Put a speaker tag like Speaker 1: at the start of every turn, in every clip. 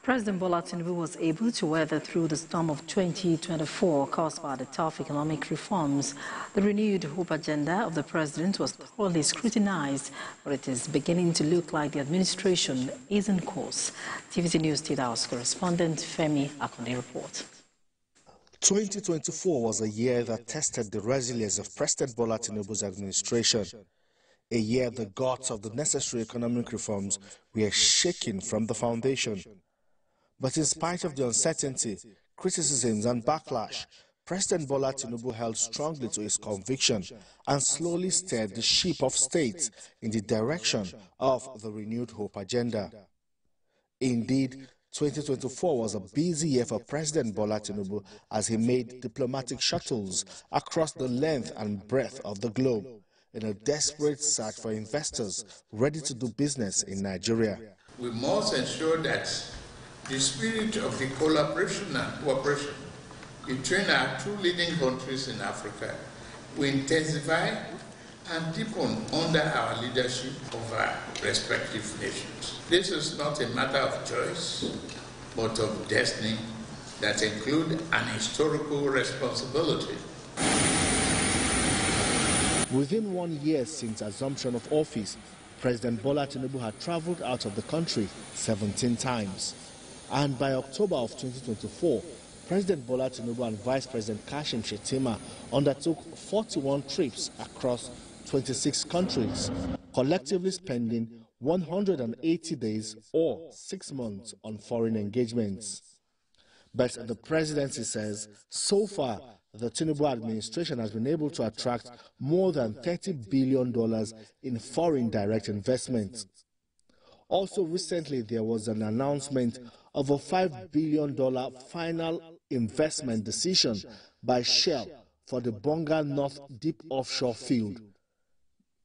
Speaker 1: President Bola Tinubu was able to weather through the storm of 2024 caused by the tough economic reforms. The renewed hope agenda of the president was thoroughly scrutinized, but it is beginning to look like the administration is in course. TVC News State House correspondent Femi Akonde reports.
Speaker 2: 2024 was a year that tested the resilience of President Bola Tinubu's administration. A year the guts of the necessary economic reforms were shaken from the foundation. But in spite of the uncertainty, criticisms and backlash, President Bola Tinubu held strongly to his conviction and slowly steered the ship of state in the direction of the renewed hope agenda. Indeed, 2024 was a busy year for President Bola Tinubu as he made diplomatic shuttles across the length and breadth of the globe in a desperate search for investors ready to do business in Nigeria.
Speaker 3: We must ensure that the spirit of the collaboration and cooperation between our two leading countries in Africa will intensify and deepen under our leadership of our respective nations. This is not a matter of choice, but of destiny that includes an historical responsibility.
Speaker 2: Within 1 year since assumption of office, President Bola Tinubu had traveled out of the country 17 times. And by October of 2024, President Bola Tinubu and Vice President Kashim Shettima undertook 41 trips across 26 countries, collectively spending 180 days or 6 months on foreign engagements. But the presidency says so far the Tinubu administration has been able to attract more than $30 billion in foreign direct investments. Also recently, there was an announcement of a $5 billion final investment decision by Shell for the Bonga North Deep Offshore Field,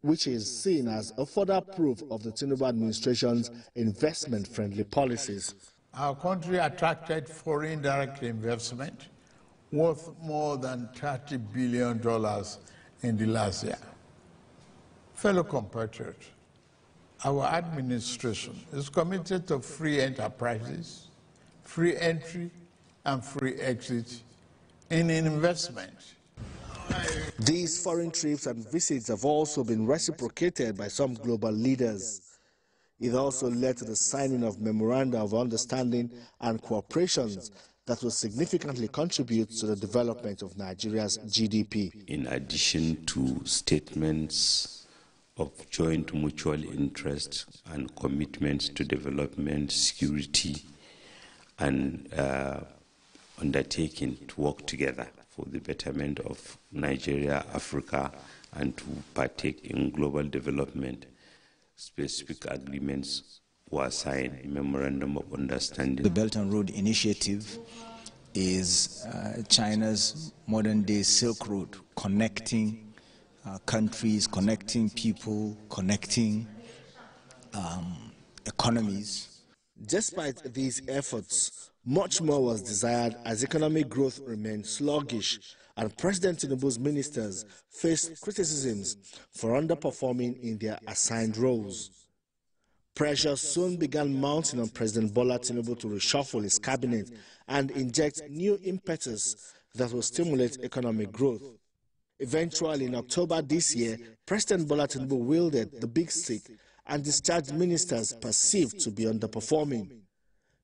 Speaker 2: which is seen as a further proof of the Tinubu administration's investment-friendly policies.
Speaker 4: Our country attracted foreign direct investment worth more than $30 billion in the last year. Fellow compatriots, our administration is committed to free enterprises, free entry and free exit in investment.
Speaker 2: These foreign trips and visits have also been reciprocated by some global leaders. It also led to the signing of memoranda of understanding and cooperations that will significantly contribute to the development of Nigeria's GDP.
Speaker 5: In addition to statements of joint mutual interest and commitments to development, security, and undertaking to work together for the betterment of Nigeria, Africa, and to partake in global development. Specific agreements were signed, memorandum of understanding.
Speaker 6: The Belt and Road Initiative is China's modern-day Silk Road, connecting countries, connecting people, connecting economies.
Speaker 2: Despite these efforts, much more was desired as economic growth remained sluggish and President Tinubu's ministers faced criticisms for underperforming in their assigned roles. Pressure soon began mounting on President Bola Tinubu to reshuffle his cabinet and inject new impetus that will stimulate economic growth. Eventually, in October this year, President Bola Tinubu wielded the big stick and discharged ministers perceived to be underperforming.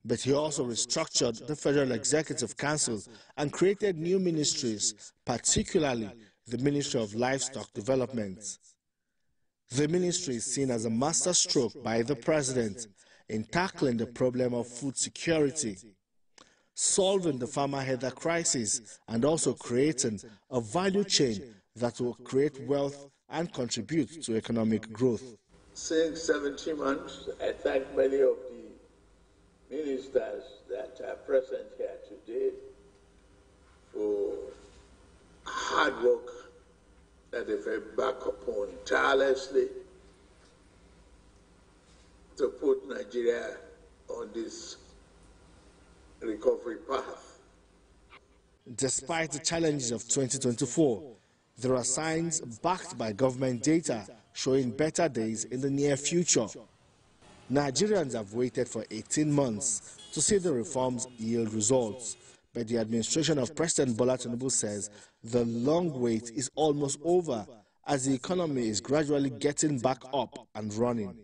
Speaker 2: But he also restructured the Federal Executive Council and created new ministries, particularly the Ministry of Livestock Development. The ministry is seen as a masterstroke by the president in tackling the problem of food security, solving the farmer header crisis, and also creating a value chain that will create wealth and contribute to economic growth.
Speaker 7: Since 17 months, I thank many of the ministers that are present here today for hard work that they've embarked upon tirelessly to put Nigeria on this recovery path.
Speaker 2: Despite the challenges of 2024, there are signs backed by government data showing better days in the near future. Nigerians have waited for 18 months to see the reforms yield results, but the administration of President Bola Tinubu says the long wait is almost over as the economy is gradually getting back up and running.